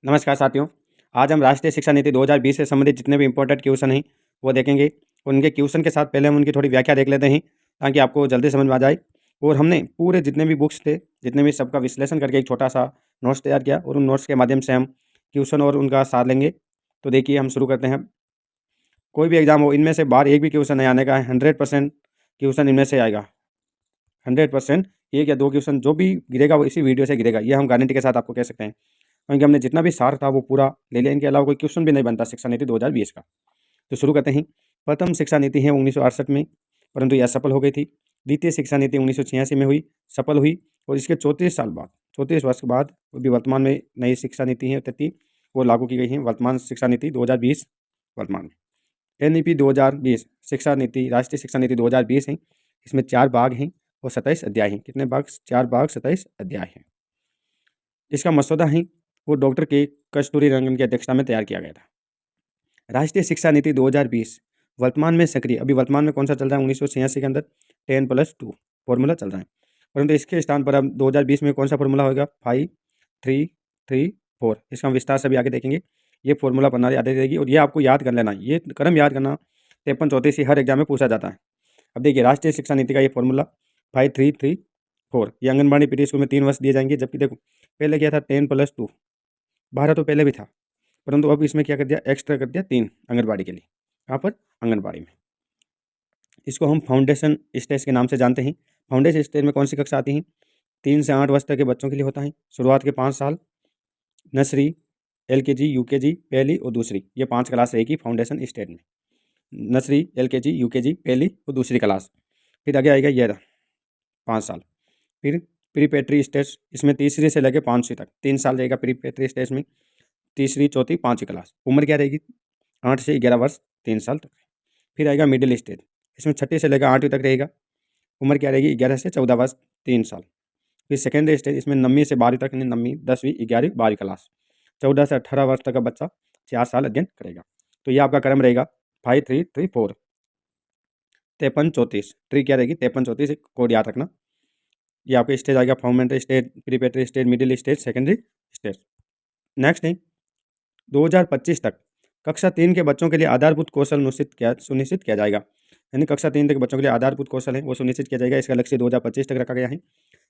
नमस्कार साथियों। आज हम राष्ट्रीय शिक्षा नीति 2020 से संबंधित जितने भी इंपॉर्टेंट क्वेश्चन हैं वो देखेंगे। उनके क्वेश्चन के साथ पहले हम उनकी थोड़ी व्याख्या देख लेते हैं ताकि आपको जल्दी समझ में आ जाए। और हमने पूरे जितने भी बुक्स थे, जितने भी सबका विश्लेषण करके एक छोटा सा नोट्स तैयार किया और उन नोट्स के माध्यम से हम क्वेश्चन और उनका सार लेंगे। तो देखिए हम शुरू करते हैं। कोई भी एग्जाम हो, इनमें से बाहर एक भी क्वेश्चन नहीं आने का है। 100% क्वेश्चन इनमें से आएगा। 100% एक या दो क्वेश्चन जो भी गिरेगा वो इसी वीडियो से गिरेगा, ये हम गारंटी के साथ आपको कह सकते हैं, क्योंकि हमने जितना भी सार था वो पूरा ले लिया। इनके अलावा कोई क्वेश्चन भी नहीं बनता शिक्षा नीति 2020 का। तो शुरू करते हैं। प्रथम शिक्षा नीति है 1968 में, परंतु यह असफल हो गई थी। द्वितीय शिक्षा नीति 1986 में हुई, सफल हुई। और इसके 34 साल बाद, 34 वर्ष के बाद अभी वर्तमान में नई शिक्षा नीति है 33, वो लागू की गई है। वर्तमान शिक्षा नीति 2020 वर्तमान में NEP 2020 शिक्षा नीति, राष्ट्रीय शिक्षा नीति 2020 है। इसमें 4 भाग हैं और 27 अध्याय हैं। कितने भाग? 4 भाग, 27 अध्याय हैं। इसका मसौदा है वो डॉक्टर के कस्तूरी रंगन की अध्यक्षता में तैयार किया गया था। राष्ट्रीय शिक्षा नीति 2020 वर्तमान में सक्रिय, अभी वर्तमान में कौन सा चल रहा है? 1986 के अंदर 10+2 फॉर्मूला चल रहा है, परंतु इसके स्थान पर अब 2020 में कौन सा फॉर्मूला होगा? 5-3-3-4। इसका हम विस्तार से भी आगे देखेंगे। ये फॉर्मूला प्रणाली याद रहेगी और ये आपको याद कर लेना, ये क्रम याद करना। 53-34 हर एग्जाम में पूछा जाता है। अब देखिए राष्ट्रीय शिक्षा नीति का ये फॉर्मूला 5-3-3-4। ये आंगनबाड़ी प्री स्कूल में 3 वर्ष दिए जाएंगे, जबकि देखो पहले क्या था? 10+2। 12 तो पहले भी था, परंतु अब इसमें क्या कर दिया? एक्स्ट्रा कर दिया 3 आंगनबाड़ी के लिए। कहाँ पर? आंगनबाड़ी में। इसको हम फाउंडेशन स्टेज के नाम से जानते हैं। फाउंडेशन स्टेज में कौन सी कक्षा आती हैं? 3 से 8 वर्ष तक के बच्चों के लिए होता है। शुरुआत के 5 साल नर्सरी, LKG, UKG, पहली और दूसरी, ये 5 क्लास रहेगी फाउंडेशन स्टेज में। नर्सरी, LKG, UKG, पहली और दूसरी क्लास। फिर आगे आएगा ये 5 साल। फिर प्रीपेट्री स्टेज, इसमें तीसरी से लेकर 5वीं तक 3 साल रहेगा प्रीपेट्री स्टेज में। तीसरी, चौथी, 5वीं क्लास। उम्र क्या रहेगी? 8 से 11 वर्ष, 3 साल तक। फिर आएगा मिडिल स्टेज, इसमें 6ठी से लेकर 8वीं तक रहेगा। उम्र क्या रहेगी? 11 से 14 वर्ष, 3 साल। फिर सेकेंडरी स्टेज, इसमें 9वीं से 12वीं तक, 9वीं, 10वीं, 11वीं, 12वीं क्लास। 14 से 18 वर्ष तक का बच्चा 4 साल अध्ययन करेगा। तो ये आपका क्रम रहेगा 5-3-3-4। 53-34 ट्री क्या रहेगी? 53-34 कोड याद रखना। ये आपका स्टेज आएगा foundation stage, preparatory stage, middle stage, secondary stage. Next है 2025 तक कक्षा 3 के बच्चों के लिए आधारभूत कौशल सुनिश्चित किया जाएगा। यानी कक्षा 3 तक के बच्चों के लिए आधारभूत कौशल है वो सुनिश्चित किया जाएगा। इसका लक्ष्य 2025 तक रखा गया है।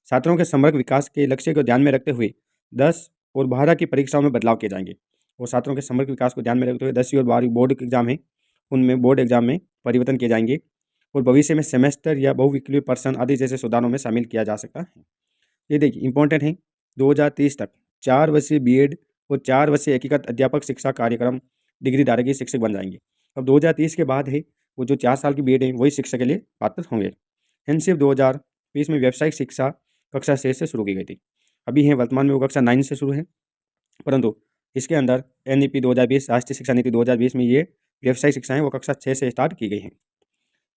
छात्रों के समग्र विकास के लक्ष्य को ध्यान में रखते हुए 10 और 12 की परीक्षाओं में बदलाव किए जाएंगे। और छात्रों के समग्र विकास को ध्यान में रखते हुए 10वीं और 12वीं बोर्ड के एग्जाम है, उनमें बोर्ड एग्जाम में परिवर्तन किए जाएंगे और भविष्य में सेमेस्टर या बहुविकल्पीय पर्सन आदि जैसे सुधारों में शामिल किया जा सकता है। ये देखिए इंपॉर्टेंट है। 2030 तक 4 वर्षीय BEd और 4 वर्षीय एकीकृत अध्यापक शिक्षा कार्यक्रम डिग्री धारक शिक्षक बन जाएंगे। अब 2030 के बाद है वो जो 4 साल की BEd है वही शिक्षा के लिए पात्र होंगे। HENSIP 2020 में व्यावसायिक शिक्षा कक्षा 6 से शुरू की गई थी। अभी है वर्तमान में वो कक्षा 9 से शुरू है, परंतु इसके अंदर NEP 2020 राष्ट्रीय शिक्षा नीति 2020 में ये व्यावसायिक शिक्षा है वो कक्षा 6 से स्टार्ट की गई है।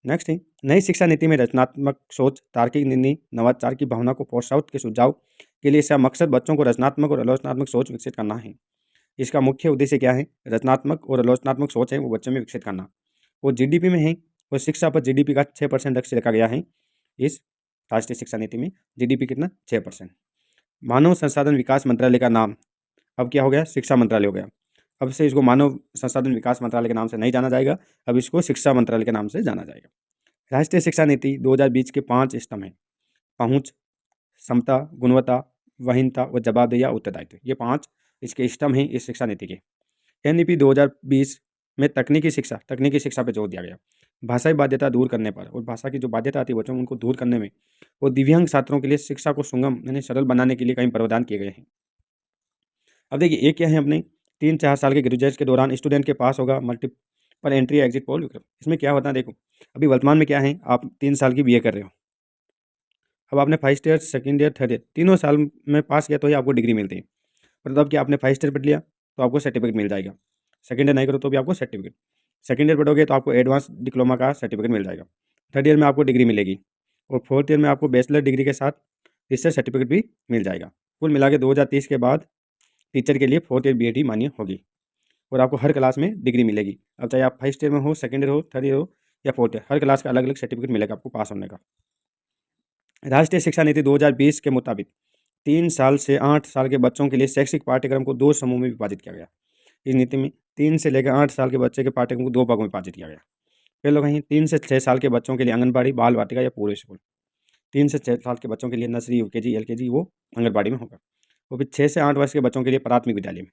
नेक्स्ट है नई शिक्षा नीति में रचनात्मक सोच, तार्किक निर्णय, नवाचार की भावना को प्रोत्साहित के सुझाव के लिए इसका मकसद बच्चों को रचनात्मक और आलोचनात्मक सोच विकसित करना है। इसका मुख्य उद्देश्य क्या है? रचनात्मक और आलोचनात्मक सोच है वो बच्चों में विकसित करना। वो GDP में है, वो शिक्षा पर GDP का 6% लक्ष्य रखा गया है। इस राष्ट्रीय शिक्षा नीति में GDP कितना? 6%। मानव संसाधन विकास मंत्रालय का नाम अब क्या हो गया? शिक्षा मंत्रालय हो गया। अब से इसको मानव संसाधन विकास मंत्रालय के नाम से नहीं जाना जाएगा, अब इसको शिक्षा मंत्रालय के नाम से जाना जाएगा। राष्ट्रीय शिक्षा नीति 2020 के 5 स्तंभ हैं: पहुंच, समता, गुणवत्ता, वहीनता और जवाबदेही या उत्तरदायित्व। ये 5 इसके स्तंभ हैं इस शिक्षा नीति के। NEP 2020 में तकनीकी शिक्षा पर जोर दिया गया। भाषाई बाध्यता दूर करने पर, और भाषा की जो बाध्यता आती है बच्चों में उनको दूर करने में, और दिव्यांग छात्रों के लिए शिक्षा को सुगम यानी सरल बनाने के लिए कई प्रावधान किए गए हैं। अब देखिए एक क्या है, अपने 3-4 साल के ग्रेजुएट के दौरान स्टूडेंट के पास होगा मल्टीपल एंट्री एग्जिट पोल विकल्प। इसमें क्या होता है? देखो अभी वर्तमान में क्या है, आप 3 साल की BA कर रहे हो। अब आपने first year, second year, third year तीनों साल में पास किया तो ही आपको डिग्री मिलती है। मतलब कि आपने फर्स्ट ईयर पढ़ लिया तो आपको सर्टिफिकेट मिल जाएगा। सेकेंड ईयर नहीं करो तो भी आपको सर्टिफिकेट। सेकेंड ईयर पढ़ोगे तो आपको एडवांस डिप्लोमा का सर्टिफिकेट मिल जाएगा। थर्ड ईयर में आपको डिग्री मिलेगी और फोर्थ ईयर में आपको बैचलर डिग्री के साथ रिसर्च सर्टिफिकेट भी मिल जाएगा। कुल मिला के 2030 के बाद टीचर के लिए फोर्थ ईयर BEd मान्य होगी और आपको हर क्लास में डिग्री मिलेगी। अब चाहे आप फर्स्ट ईयर में हो, सेकेंड ईयर हो, थर्ड ईयर हो या फोर्थ ईयर, हर क्लास का अलग अलग सर्टिफिकेट मिलेगा आपको पास होने का। राष्ट्रीय शिक्षा नीति 2020 के मुताबिक 3 साल से 8 साल के बच्चों के लिए शैक्षिक पाठ्यक्रम को 2 समूह में विभाजित किया गया। इस नीति में 3 से लेकर 8 साल के बच्चे के पाठ्यक्रम को 2 भागों में विभाजित किया गया। पहले कहीं 3 से 6 साल के बच्चों के लिए आंगनबाड़ी, बाल वाटिका या पूर्व स्कूल। 3 से 6 साल के बच्चों के लिए नर्सरी, यूकेजी, एलकेजी वो आंगनबाड़ी में होगा। वो फिर 6 से 8 वर्ष के बच्चों के लिए प्राथमिक विद्यालय में।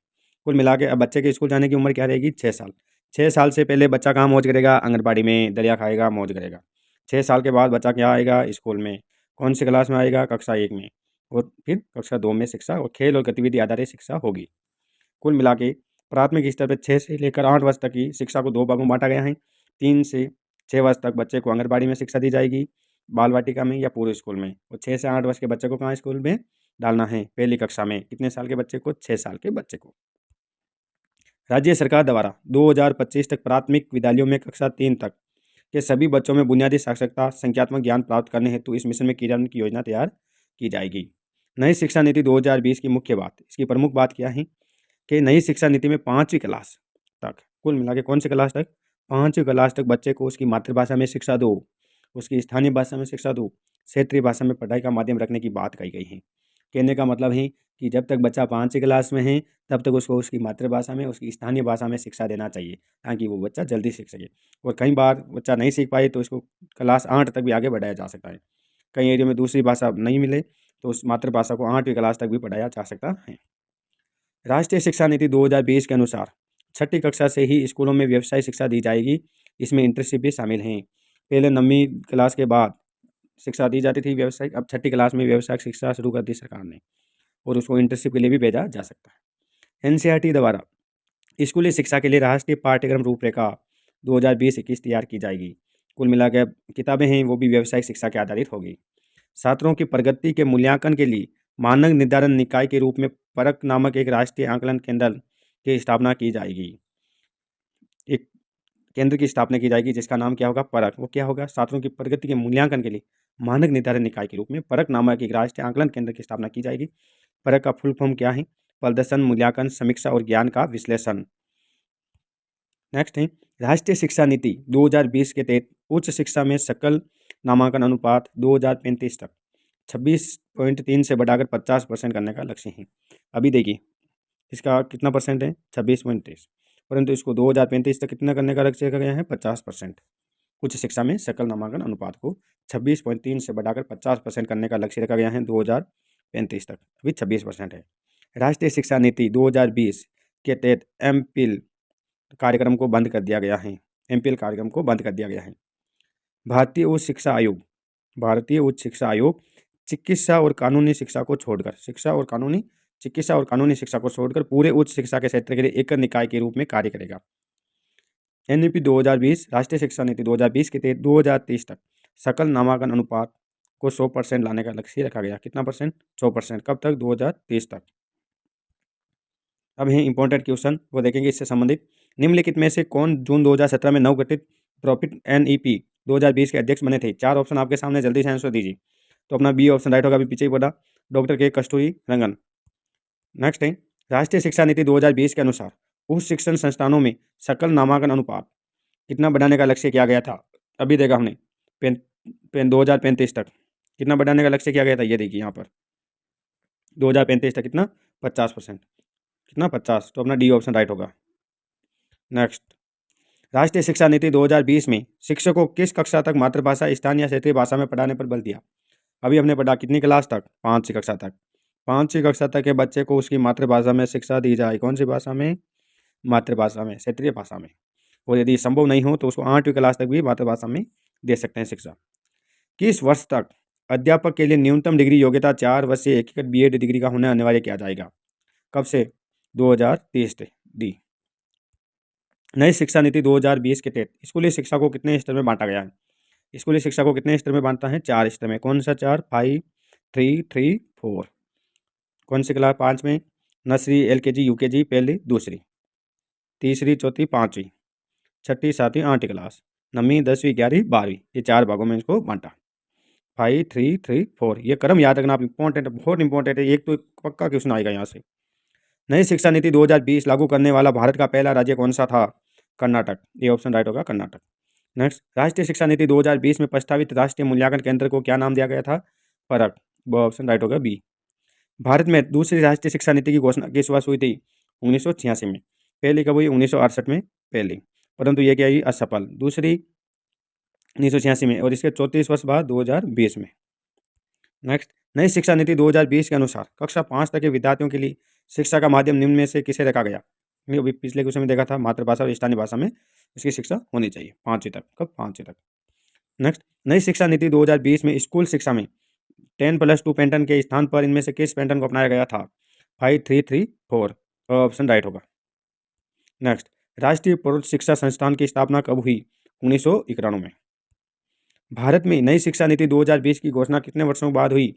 कुल मिला के अब बच्चे के स्कूल जाने की उम्र क्या रहेगी? 6 साल। 6 साल से पहले बच्चा कहाँ मौज करेगा? आंगनबाड़ी में, दलिया खाएगा, मौज करेगा। 6 साल के बाद बच्चा क्या आएगा? स्कूल में। कौन सी क्लास में आएगा? कक्षा 1 में। और फिर कक्षा 2 में शिक्षा और खेल और गतिविधि आधारित शिक्षा होगी। कुल मिला के प्राथमिक स्तर पर 6 से लेकर 8 वर्ष तक की शिक्षा को 2 भागों में बांटा गया है। 3 से 6 वर्ष तक बच्चे को आंगनबाड़ी में शिक्षा दी जाएगी, बाल वाटिका में या पूर्व स्कूल में। और 6 से 8 वर्ष के बच्चे को कहाँ स्कूल में डालना है? पहली कक्षा में। कितने साल के बच्चे को? 6 साल के बच्चे को। राज्य सरकार द्वारा 2025 तक प्राथमिक विद्यालयों में कक्षा 3 तक के सभी बच्चों में बुनियादी साक्षरता, संख्यात्मक ज्ञान प्राप्त करने हेतु इस मिशन में क्रियान्वयन की योजना तैयार की जाएगी। नई शिक्षा नीति 2020 की मुख्य बात, इसकी प्रमुख बात क्या है कि नई शिक्षा नीति में 5वीं क्लास तक, कुल मिला के कौन सी क्लास तक? 5वीं क्लास तक बच्चे को उसकी मातृभाषा में शिक्षा दो, उसकी स्थानीय भाषा में शिक्षा दो, क्षेत्रीय भाषा में पढ़ाई का माध्यम रखने की बात कही गई है। कहने का मतलब है कि जब तक बच्चा 5वीं क्लास में है तब तक उसको उसकी मातृभाषा में, उसकी स्थानीय भाषा में शिक्षा देना चाहिए, ताकि वो बच्चा जल्दी सीख सके। और कई बार बच्चा नहीं सीख पाए तो इसको क्लास 8 तक भी आगे बढ़ाया जा सकता है। कई एरिया में दूसरी भाषा नहीं मिले तो उस मातृभाषा को 8वीं क्लास तक भी पढ़ाया जा सकता है। राष्ट्रीय शिक्षा नीति 2020 के अनुसार 6ठी कक्षा से ही स्कूलों में व्यवसाय शिक्षा दी जाएगी। इसमें इंटर्नशिप भी शामिल हैं। पहले 9वीं क्लास के बाद शिक्षा दी जाती थी व्यवसायिक, अब 6ठी क्लास में व्यवसायिक शिक्षा शुरू कर दी सरकार ने और उसको इंटर्नशिप के लिए भी भेजा जा सकता है। एनसीईआरटी द्वारा स्कूली शिक्षा के लिए राष्ट्रीय पाठ्यक्रम रूपरेखा 2020-21 तैयार की जाएगी। कुल मिलाकर किताबें हैं वो भी व्यवसायिक शिक्षा के आधारित होगी। छात्रों की प्रगति के मूल्यांकन के लिए मानक निर्धारण निकाय के रूप में परख नामक एक राष्ट्रीय आकलन केंद्र की स्थापना की जाएगी। एक केंद्र की स्थापना की जाएगी जिसका नाम क्या होगा? परख। वो क्या होगा? छात्रों की प्रगति के मूल्यांकन के लिए मानक निर्धारण निकाय के रूप में परख नामक एक राष्ट्रीय आकलन केंद्र की स्थापना की जाएगी। परख का फुल फॉर्म क्या है? प्रदर्शन मूल्यांकन समीक्षा और ज्ञान का विश्लेषण। नेक्स्ट है राष्ट्रीय शिक्षा नीति 2020 के तहत उच्च शिक्षा में सकल नामांकन अनुपात 2035 तक 26.3 से बढ़ाकर 50% करने का लक्ष्य है। अभी देखिए इसका कितना परसेंट है? 26.3, परंतु इसको 2035 तक कितना करने का लक्ष्य रखा गया है? 50%। उच्च शिक्षा में सकल नामांकन अनुपात को 26.3 से बढ़ाकर 50% करने का लक्ष्य रखा गया है 2035 तक। अभी 26% है। राष्ट्रीय शिक्षा नीति 2020 के तहत एमपिल कार्यक्रम को बंद कर दिया गया है। एमपिल कार्यक्रम को बंद कर दिया गया है। भारतीय उच्च शिक्षा आयोग चिकित्सा और कानूनी शिक्षा को छोड़कर पूरे उच्च शिक्षा के क्षेत्र के लिए एक निकाय के रूप में कार्य करेगा। एनईपी 2020 राष्ट्रीय शिक्षा नीति 2020 के तहत 2030 तक सकल नामांकन अनुपात को 100% लाने का लक्ष्य रखा गया। कितना परसेंट? 100%। कब तक? 2030 तक। अब है इंपॉर्टेंट क्वेश्चन, वो देखेंगे इससे संबंधित। निम्नलिखित में से कौन जून 2017 में नवगठित प्रॉफिट एनईपी 2020 के अध्यक्ष बने थे? 4 ऑप्शन आपके सामने, जल्दी से आंसर दीजिए। तो अपना बी ऑप्शन राइट होगा, अभी पीछे ही पड़ा, डॉक्टर के कस्तूरी रंगन। नेक्स्ट है राष्ट्रीय शिक्षा नीति 2020 के अनुसार उच्च शिक्षण संस्थानों में सकल नामांकन अनुपात कितना बढ़ाने का लक्ष्य किया गया था? अभी देखा हमने 2035 तक कितना बढ़ाने का लक्ष्य किया गया था? ये देखिए यहाँ पर 2035 तक कितना? 50%। कितना? 50। तो अपना डी ऑप्शन राइट होगा। नेक्स्ट राष्ट्रीय शिक्षा नीति 2020 में शिक्षकों को किस कक्षा तक मातृभाषा, स्थानीय या क्षेत्रीय भाषा में पढ़ाने पर बल दिया? अभी हमने पढ़ा कितनी क्लास तक? 5वीं कक्षा तक। 5वीं कक्षा तक के बच्चे को उसकी मातृभाषा में शिक्षा दी जाए। कौन सी भाषा में? मातृभाषा में, क्षेत्रीय भाषा में। और यदि संभव नहीं हो तो उसको 8वीं क्लास तक भी मातृभाषा में दे सकते हैं शिक्षा। किस वर्ष तक अध्यापक के लिए न्यूनतम डिग्री योग्यता 4 वर्षीय एकीकृत बीएड डिग्री का होना अनिवार्य किया जाएगा? कब से? 2030 तक। डी। नई शिक्षा नीति 2020 के तहत स्कूली शिक्षा को कितने स्तर में बांटा गया है? स्कूली शिक्षा को कितने स्तर में बांटता है? 4 स्तर में। कौन सा 4? 5, 3, 3, 4। कौन सी क्लास? 5 में नर्सरी, एलकेजी, यूकेजी, पहली, दूसरी, तीसरी, चौथी, 5वीं, 6ठी, 7वीं, 8वीं क्लास, 9वीं, 10वीं, 11वीं, 12वीं। ये 4 भागों में इसको बांटा। 5, 3, 3, 4। ये क्रम याद रखना आप, इंपॉर्टेंट, बहुत इंपॉर्टेंट है। एक तो पक्का क्वेश्चन आएगा यहाँ से। नई शिक्षा नीति 2020 लागू करने वाला भारत का पहला राज्य कौन सा था? कर्नाटक। ये ऑप्शन राइट होगा, कर्नाटक। नेक्स्ट राष्ट्रीय शिक्षा नीति 2020 में प्रस्तावित राष्ट्रीय मूल्यांकन केंद्र को क्या नाम दिया गया था? परख। वो ऑप्शन राइट होगा, बी। भारत में दूसरी राष्ट्रीय शिक्षा नीति की घोषणा किस वर्ष हुई थी? 1986 में। पहली कब हुई? 1968 में पहली, परंतु ये क्या हुई? असफल। दूसरी 1986 में और इसके 34 वर्ष बाद 2020 में। नेक्स्ट, नई शिक्षा नीति 2020 के अनुसार कक्षा 5 तक के विद्यार्थियों के लिए शिक्षा का माध्यम निम्न में से किसे रखा गया? ये अभी पिछले क्वेश्चन में देखा था, मातृभाषा और स्थानीय भाषा में इसकी शिक्षा होनी चाहिए 5वीं तक। कब? 5वीं तक। नेक्स्ट, नई शिक्षा नीति 2020 में स्कूल शिक्षा में 10+2 पैटर्न के स्थान पर इनमें से किस पैटर्न को अपनाया गया था? 5-3-3-4 ऑप्शन राइट होगा। नेक्स्ट, राष्ट्रीय प्रौढ़ शिक्षा संस्थान की स्थापना कब हुई? 1991 में। भारत में नई शिक्षा नीति 2020 की घोषणा कितने वर्षों बाद हुई?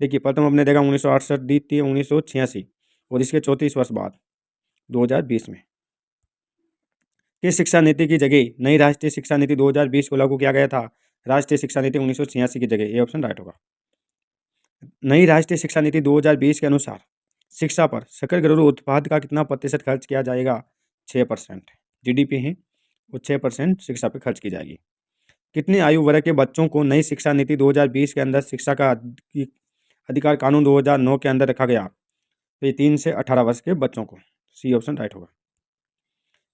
देखिए, प्रथम हमने देखा 1968, द्वितीय 1986 और इसके 34 वर्ष बाद 2020 में। किस शिक्षा नीति की जगह नई राष्ट्रीय शिक्षा नीति 2020 को लागू किया गया था? राष्ट्रीय शिक्षा नीति 1986 की जगह, ये ऑप्शन राइट होगा। नई राष्ट्रीय शिक्षा नीति 2020 के अनुसार शिक्षा पर सकल घरेलू उत्पाद का कितना प्रतिशत खर्च किया जाएगा? 6%। जीडीपी है वो 6% शिक्षा पर खर्च की जाएगी। कितने आयु वर्ग के बच्चों को नई शिक्षा नीति 2020 के अंदर शिक्षा का अधिकार कानून 2009 के अंदर रखा गया? तो ये 3 से 18 वर्ष के बच्चों को, सी ऑप्शन राइट होगा।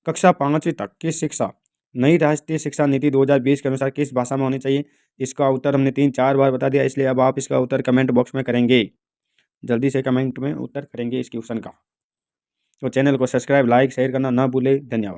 कक्षा 5वीं तक की शिक्षा नई राष्ट्रीय शिक्षा नीति 2020 के अनुसार किस भाषा में होनी चाहिए? इसका उत्तर हमने 3-4 बार बता दिया, इसलिए अब आप इसका उत्तर कमेंट बॉक्स में करेंगे, जल्दी से कमेंट में उत्तर करेंगे इस क्वेश्चन का। तो चैनल को सब्सक्राइब, लाइक, शेयर करना ना भूले। धन्यवाद।